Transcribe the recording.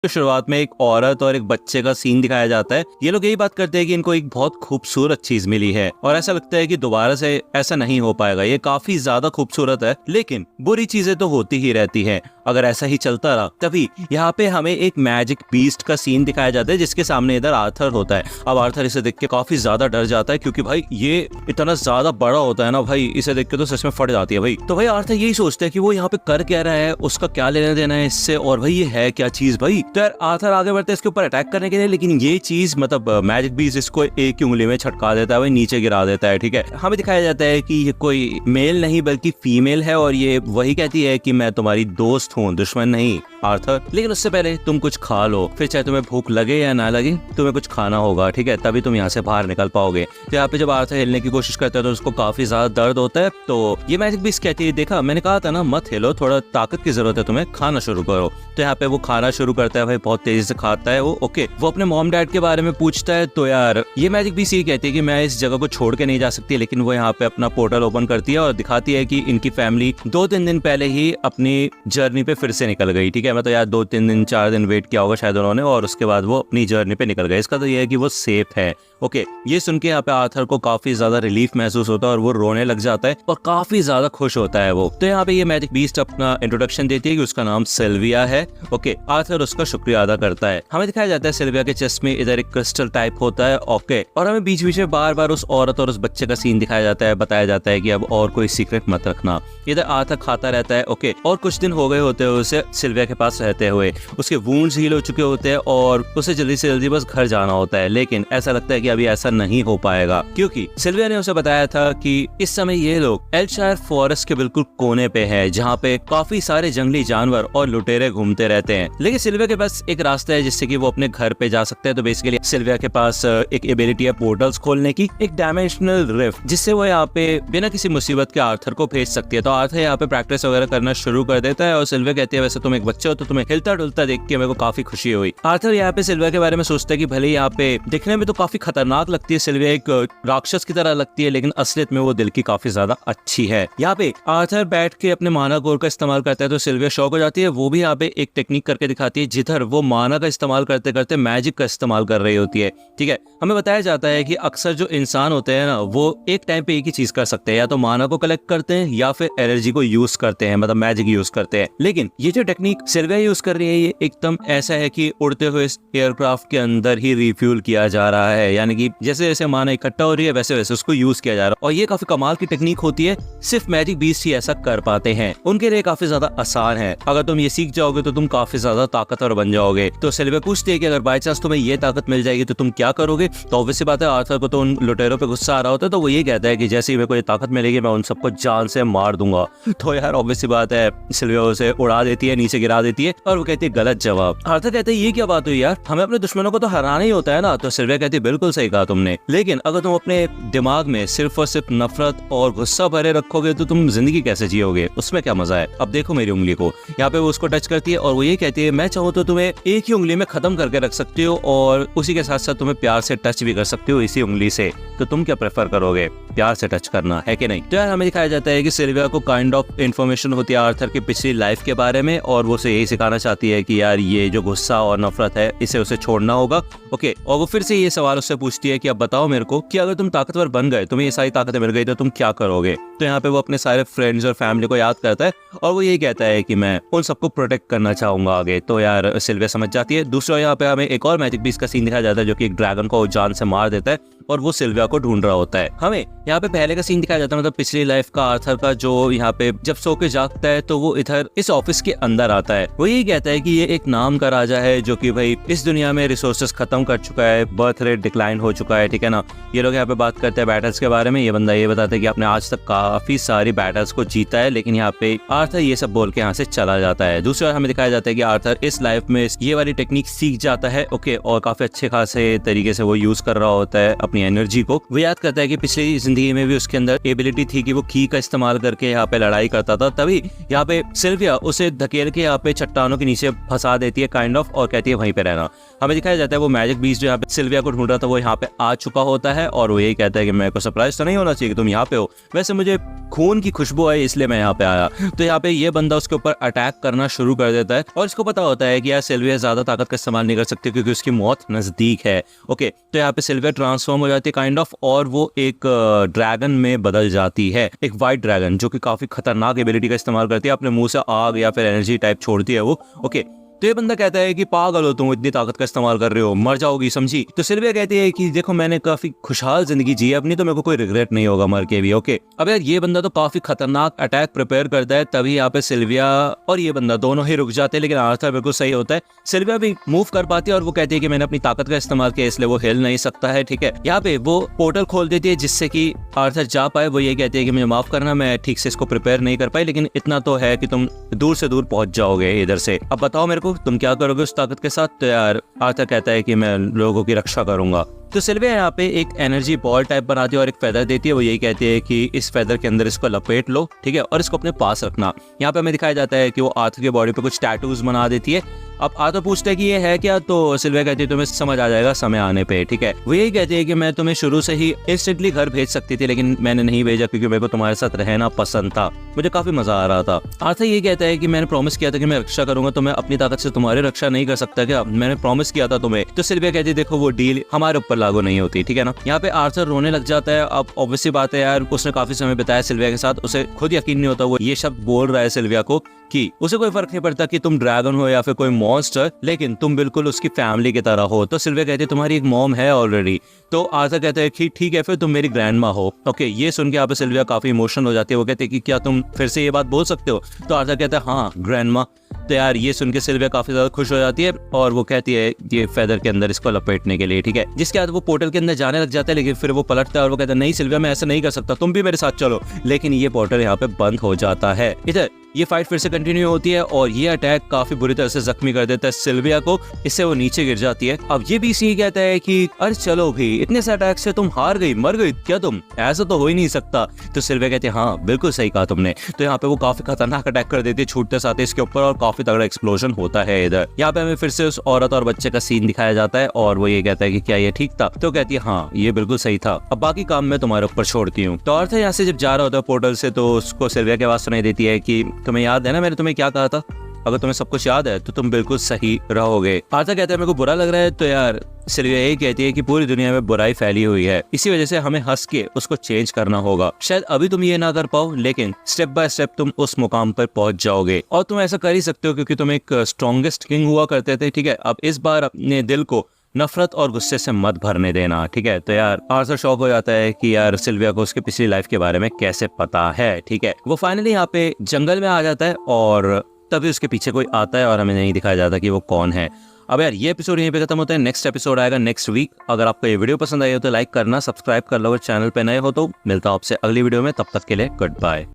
तो शुरुआत में एक औरत और एक बच्चे का सीन दिखाया जाता है। ये लोग यही बात करते हैं कि इनको एक बहुत खूबसूरत चीज मिली है और ऐसा लगता है कि दोबारा से ऐसा नहीं हो पाएगा। ये काफी ज्यादा खूबसूरत है, लेकिन बुरी चीजें तो होती ही रहती हैं। अगर ऐसा ही चलता रहा, तभी यहाँ पे हमें एक मैजिक बीस्ट का सीन दिखाया जाता है, जिसके सामने इधर आर्थर होता है। अब आर्थर इसे देख के काफी ज्यादा डर जाता है, क्योंकि भाई ये इतना ज्यादा बड़ा होता है ना भाई, इसे देख के तो सच में फट जाती है भाई। तो भाई आर्थर यही सोचता है कि वो यहाँ पे कर क्या रहा है, उसका क्या लेना देना है इससे, और भाई ये है क्या चीज भाई। तो यार आर्थर आगे बढ़ते हैं इसके ऊपर अटैक करने के लिए, लेकिन ये चीज मतलब मैजिक बीस्ट इसको एक ही उंगली में छटका देता है, भाई नीचे गिरा देता है। ठीक है, हमें दिखाया जाता है कि ये कोई मेल नहीं बल्कि फीमेल है, और ये वही कहती है कि मैं तुम्हारी दोस्त हूँ, दुश्मन नहीं आर्थर। लेकिन उससे पहले तुम कुछ खा लो, फिर चाहे तुम्हें भूख लगे या ना लगे, तुम्हें कुछ खाना होगा, ठीक है, तभी तुम यहाँ से बाहर निकल पाओगे। तो यहाँ पे जब आर्थर हिलने की कोशिश करता है तो उसको काफी ज्यादा दर्द होता है। तो ये मैजिक बीस्ट कहती है, देखा मैंने कहा था ना मत हिलो, थोड़ा ताकत की जरूरत है तुम्हें, खाना शुरू करो। तो यहाँ पे वो खाना शुरू करता है, भाई बहुत तेजी से खाता है वो। ओके, वो अपने मॉम डैड के बारे में पूछता है। तो यार ये मैजिक बीस्ट ये कहती है कि मैं इस जगह को छोड़ के नहीं जा सकती, लेकिन वो यहाँ पे अपना पोर्टल ओपन करती है और दिखाती है कि इनकी फैमिली 2-3 दिन पहले ही अपनी जर्नी पे फिर से निकल गई। ठीक है, मतलब यार 2-3 दिन 4 दिन वेट किया होगा शायद उन्होंने, और उसके बाद वो अपनी जर्नी पे निकल गए। इसका तो ये है कि वो सेफ है। ओके, ये सुन के यहाँ पे आर्थर को काफी ज्यादा रिलीफ महसूस होता है और वो रोने लग जाता है और काफी ज्यादा खुश होता है वो। तो यहाँ पे ये मैजिक बीस्ट अपना इंट्रोडक्शन देती है कि उसका नाम सिल्विया है। ओके, आर्थर उसका शुक्रिया अदा करता है। हमें दिखाया जाता है सिल्विया के चेस्ट में इधर एक क्रिस्टल टाइप होता है। ओके, और हमें बीच बीच में बार बार उस औरत और उस बच्चे का सीन दिखाया जाता है, बताया जाता है कि अब और कोई सीक्रेट मत रखना। इधर आर्थर खाता रहता है। ओके, और कुछ दिन हो गए होते हैं उसे सिल्विया के पास रहते हुए, उसके वुंड्स हील हो चुके होते हैं और उसे जल्दी से जल्दी बस घर जाना होता है। लेकिन ऐसा लगता है कि अभी ऐसा नहीं हो पाएगा, क्योंकि सिल्विया ने उसे बताया था कि इस समय ये लोग एल्शायर फॉरेस्ट के बिल्कुल कोने पे है, जहाँ पे काफी सारे जंगली जानवर और लुटेरे घूमते रहते हैं। लेकिन सिल्विया के पास एक रास्ता है जिससे कि वो अपने घर पे जा सकते हैं। तो बेसिकली सिल्विया के पास एक एबिलिटी है पोर्टल्स खोलने की, एक डायमेंशनल रिफ्ट, जिससे वो यहाँ पे बिना किसी मुसीबत के आर्थर को भेज सकती है। तो आर्थर यहाँ पे प्रैक्टिस वगैरह करना शुरू कर देता है और सिल्विया कहती है, वैसे तुम एक बच्चे हो तो तुम्हें हिलता डुलता देख के मेरे को काफी खुशी हुई। आर्थर यहाँ पे सिल्विया के बारे में सोचता है कि भले यहाँ पे दिखने में तो काफी खतरनाक लगती है, सिल्विया एक राक्षस की तरह लगती है, लेकिन असलियत में वो दिल की काफी ज्यादा अच्छी है। यहाँ पे आर्थर बैठ के अपने माना कोर का इस्तेमाल करता है तो सिल्विया शॉक हो जाती है। वो भी यहाँ पे एक टेक्निक करके दिखाती है जिधर वो माना का इस्तेमाल करते करते मैजिक का इस्तेमाल कर रही होती है। ठीक है, हमें बताया जाता है कि अक्सर जो इंसान होते हैं ना, वो एक टाइम पे एक ही चीज कर सकते हैं, या तो माना को कलेक्ट करते हैं या फिर एनर्जी को यूज करते हैं, मतलब मैजिक यूज करते हैं। लेकिन ये जो टेक्निक सिल्विया यूज कर रही है, ये एकदम ऐसा है कि उड़ते हुए एयरक्राफ्ट के अंदर ही रिफ्यूल किया जा रहा है, यानी कि जैसे जैसे माना इकट्ठा हो रही है वैसे वैसे उसको यूज किया जा रहा है। और ये काफी कमाल की टेक्निक होती है, सिर्फ मैजिक बीस्ट ही ऐसा कर पाते हैं। उनके लिए काफी ज्यादा आसान है, अगर तुम ये सीख जाओगे तो तुम काफी ज्यादा ताकतवर बन जाओगे। तो सिल्विया पूछती है कि अगर बाय चांस तुम्हें ये ताकत मिल जाएगी तो तुम क्या करोगे। तो ऑब्वियसली बात है, आर्थर को तो उन लुटेरों पे गुस्सा आ रहा होता है, तो वो ये कहता है कि जैसे ही मेरे को ये ताकत मिलेगी मैं उन सबको जान से मार दूंगा। तो यार ऑब्वियसली बात है, सिल्विया उसे उड़ा देती है, नीचे गिरा देती है और वो कहती है गलत जवाब। आर्थर कहते हैं ये क्या बात हुई यार, हमें अपने दुश्मनों को तो हराना ही होता है ना। तो सिल्विया कहती है बिल्कुल सही कहा तुमने, लेकिन अगर तुम अपने दिमाग में सिर्फ और सिर्फ नफरत और गुस्सा भरे रखोगे तो तुम जिंदगी कैसे जियोगे, उसमें क्या मजा है। अब देखो मेरी उंगली को, यहाँ पे वो उसको टच करती है और वो ये कहती है मैं चाहूँ तो तुम्हें एक ही उंगली में खत्म करके रख सकती हो और उसी के साथ साथ तुम्हें प्यार से टच भी कर सकती हो इसी उंगली से। तो तुम क्या प्रेफर करोगे, प्यार से टच करना है कि नहीं। तो यार हमें दिखाया जाता है कि सिल्विया को काइंड ऑफ इन्फॉर्मेशन होती है आर्थर की पिछली लाइफ के बारे में, और वो उसे यही सिखाना चाहती है कि यार ये जो गुस्सा और नफरत है इसे उसे छोड़ना होगा। ओके, और वो फिर से ये सवाल उससे पूछती है कि अब बताओ मेरे को कि अगर तुम ताकतवर बन गए, तुम्हें ये सारी ताकतें मिल गई तो तुम क्या करोगे। तो यहाँ पे वो अपने सारे फ्रेंड्स और फैमिली को याद करता है और वो यही कहता है कि मैं उन सबको प्रोटेक्ट करना चाहूंगा आगे। तो यार सिल्विया समझ जाती है। दूसरा यहाँ पे हमें एक और मैजिक बीस्ट का सीन दिखाया जाता है जो कि एक ड्रैगन को जान से मार देता है और वो सिल्विया को ढूंढ रहा होता है। हमें यहाँ पे पहले का सीन दिखाया जाता है, मतलब पिछली लाइफ का आर्थर का, जो यहाँ पे जब सो के जागता है तो वो इधर इस ऑफिस के अंदर आता है। वो यही कहता है कि ये एक नाम का राजा है जो कि भाई इस दुनिया में रिसोर्सेस खत्म कर चुका है, बर्थ रेट डिक्लाइन हो चुका है। ठीक है ना, ये लोग यहाँ पे बात करते हैं बैटल्स के बारे में। ये बंदा ये बताता है कि आपने आज तक काफी सारी बैटल्स को जीता है, लेकिन यहाँ पे आर्थर ये सब बोल के यहाँ से चला जाता है। दूसरी बार हमें दिखाया जाता है कि आर्थर इस लाइफ में ये वाली टेक्निक सीख जाता है। ओके, और काफी अच्छे खासे तरीके से वो यूज कर रहा होता है अपनी एनर्जी को। वो याद करता है कि पिछली जिंदगी में भी उसके अंदर एबिलिटी थी कि वो की का इस्तेमाल करके यहाँ पे लड़ाई करता था, तभी यहाँ पे सिल्विया उसे धकेल के यहाँ पे चट्टानों के नीचे फंसा देती है काइंड ऑफ, और कहती है वहीं पे रहना। हमें दिखाया जाता है वो मैजिक बीस्ट जो यहाँ पे सिल्विया को ढूंढ रहा था वो यहाँ पे आ चुका होता है और वो यही कहता है कि मेरे को सरप्राइज तो नहीं होना चाहिए कि तुम यहाँ पे हो, वैसे मुझे मुझे खून की खुशबू आई इसलिए मैं यहाँ पे आया। तो यहाँ पे ये बंदा उसके ऊपर अटैक करना शुरू कर देता है और इसको पता होता है कि यार सिल्विया ज्यादा ताकत का इस्तेमाल नहीं कर सकती क्योंकि उसकी मौत नजदीक है। ओके, तो यहाँ पे सिल्विया ट्रांसफॉर्म हो जाती है काइंड ऑफ, और वो एक ड्रैगन में बदल जाती है, एक व्हाइट ड्रैगन जो कि काफी खतरनाक एबिलिटी का इस्तेमाल करती है, अपने मुंह से आग या फिर एनर्जी टाइप छोड़ती है वो। ओके, तो ये बंदा कहता है कि पागल हो तुम, इतनी ताकत का इस्तेमाल कर रहे हो, मर जाओगी, समझी। तो सिल्विया कहती है कि देखो मैंने काफी खुशहाल जिंदगी जी है अपनी, तो मेरे को कोई रिग्रेट नहीं होगा मर के भी। ओके, अब यार ये बंदा तो काफी खतरनाक अटैक प्रिपेयर करता है, तभी यहाँ पे सिल्विया और ये बंदा दोनों ही रुक जाते हैं, लेकिन आर्थर बिल्कुल सही होता है। सिल्विया भी मूव कर पाती है और वो कहती है कि मैंने अपनी ताकत का इस्तेमाल किया इसलिए वो हिल नहीं सकता है। ठीक है, यहाँ पे वो पोर्टल खोल देती है जिससे कि आर्थर जा पाए। वो ये कहती है कि मुझे माफ करना, मैं ठीक से इसको प्रिपेयर नहीं कर पाई, लेकिन इतना तो है कि तुम दूर से दूर पहुंच जाओगे इधर से। अब बताओ मेरे को तुम क्या करोगे उस ताकत के साथ। तो यार आर्थर कहता है कि मैं लोगों की रक्षा करूंगा। तो सिल्विया यहाँ पे एक एनर्जी बॉल टाइप बनाती है और एक फेदर देती है। वो यही कहती है कि इस फेदर के अंदर इसको लपेट लो, ठीक है, और इसको अपने पास रखना। यहाँ पे हमें दिखाया जाता है कि वो आर्थर की बॉडी पे कुछ टैटूज बना देती है। अब आर्थर पूछता है कि ये है क्या, तो सिल्विया कहती है तुम्हें समझ आ जाएगा समय आने पे। ठीक है, वो यही कहती है कि मैं तुम्हें शुरू से ही इंस्टेंटली घर भेज सकती थी, लेकिन मैंने नहीं भेजा क्योंकि मेरे को तुम्हारे साथ रहना पसंद था, मुझे काफी मजा आ रहा था। आर्थर ये कहता है कि मैंने प्रॉमिस किया था कि मैं रक्षा करूंगा, तो मैं अपनी ताकत से तुम्हारी रक्षा नहीं कर सकता क्या, मैंने प्रॉमिस किया था तुम्हें। तो सिल्विया कहती है देखो वो डील हमारे ऊपर लागू नहीं होती, ठीक है ना। यहाँ पे आर्थर रोने लग जाता है। अब ऑब्वियसली बात है यार, उसने काफी समय बिताया सिल्विया के साथ, उसे खुद यकीन नहीं होता वो ये शब्द बोल रहा है सिल्विया को कि उसे कोई फर्क नहीं पड़ता कि तुम ड्रैगन हो या फिर कोई मॉन्स्टर, लेकिन तुम बिल्कुल उसकी फैमिली की तरह हो। तो सिल्विया कहती है तुम्हारी एक मॉम है ऑलरेडी। तो आर्थर कहता है कि ठीक है फिर तुम मेरी ग्रैंड माँ हो। ओके, ये सुन के यहाँ पे सिल्विया काफी इमोशनल हो जाती है। वो कहते हैं कि क्या तुम फिर से ये बात बोल सकते हो। तो आर्थर कहता है हाँ ग्रैंड माँ। तो यार ये सुन के सिल्विया काफी ज्यादा खुश हो जाती है और वो कहती है ये फेदर के अंदर इसको लपेटने के लिए, ठीक है। जिसके बाद वो पोर्टल के अंदर जाने लग जाता है, लेकिन फिर वो पलटता है और वो कहता है नहीं सिल्विया मैं ऐसा नहीं कर सकता, तुम भी मेरे साथ चलो। लेकिन ये पोर्टल यहाँ पे बंद हो जाता है। इधर ये फाइट फिर से कंटिन्यू होती है और ये अटैक काफी बुरी तरह से जख्मी कर देता है सिल्विया को, इससे वो नीचे गिर जाती है। अब ये बीसी कहता है कि अरे चलो भी, इतने से अटैक से तुम हार गई, मर गई क्या तुम, ऐसा तो हो ही नहीं सकता। तो सिल्विया कहते हैं हाँ बिल्कुल सही कहा तुमने। तो यहाँ पे वो काफी खतरनाक अटैक कर देती है छूटते साथ इसके ऊपर और काफी तगड़ा एक्सप्लोजन होता है। इधर यहाँ पे हमें फिर से उस औरत और बच्चे का सीन दिखाया जाता है और वो ये कहता है कि क्या ये ठीक था। तो कहती है हाँ ये बिल्कुल सही था, अब बाकी काम मैं तुम्हारे ऊपर छोड़ती हूँ। तो आर्थर यहाँ से जब जा रहा होता है पोर्टल से, तो उसको सिल्विया की आवाज सुनाई देती है कि तुम्हें याद है ना मैंने तुम्हें क्या कहा था, अगर तुम्हें सब कुछ याद है तो तुम बिल्कुल सही रहोगे। आर्थर कहता है मेरे को बुरा लग रहा है। तो यार सिल्विया यही कहती है कि पूरी दुनिया में बुराई फैली हुई है, इसी वजह से हमें हंस के उसको चेंज करना होगा। शायद अभी तुम ये ना कर पाओ, लेकिन स्टेप बाय स्टेप तुम उस मुकाम पर पहुंच जाओगे और तुम ऐसा कर ही सकते हो क्योंकि तुम एक स्ट्रॉन्गेस्ट किंग हुआ करते थे, ठीक है। अब इस बार अपने दिल को नफरत और गुस्से से मत भरने देना, ठीक है। तो यार आर्थर शॉक हो जाता है कि यार सिल्विया को उसके पिछली लाइफ के बारे में कैसे पता है, ठीक है। वो फाइनली यहाँ पे जंगल में आ जाता है और तभी उसके पीछे कोई आता है और हमें नहीं दिखाया जाता कि वो कौन है। अब यार ये एपिसोड यहीं पे खत्म होता है, नेक्स्ट एपिसोड आएगा नेक्स्ट वीक। अगर आपको ये वीडियो पसंद आई हो तो लाइक करना, सब्सक्राइब कर लो, अगर चैनल पे नए हो तो। मिलता हूं आपसे अगली वीडियो में, तब तक के लिए गुड बाय।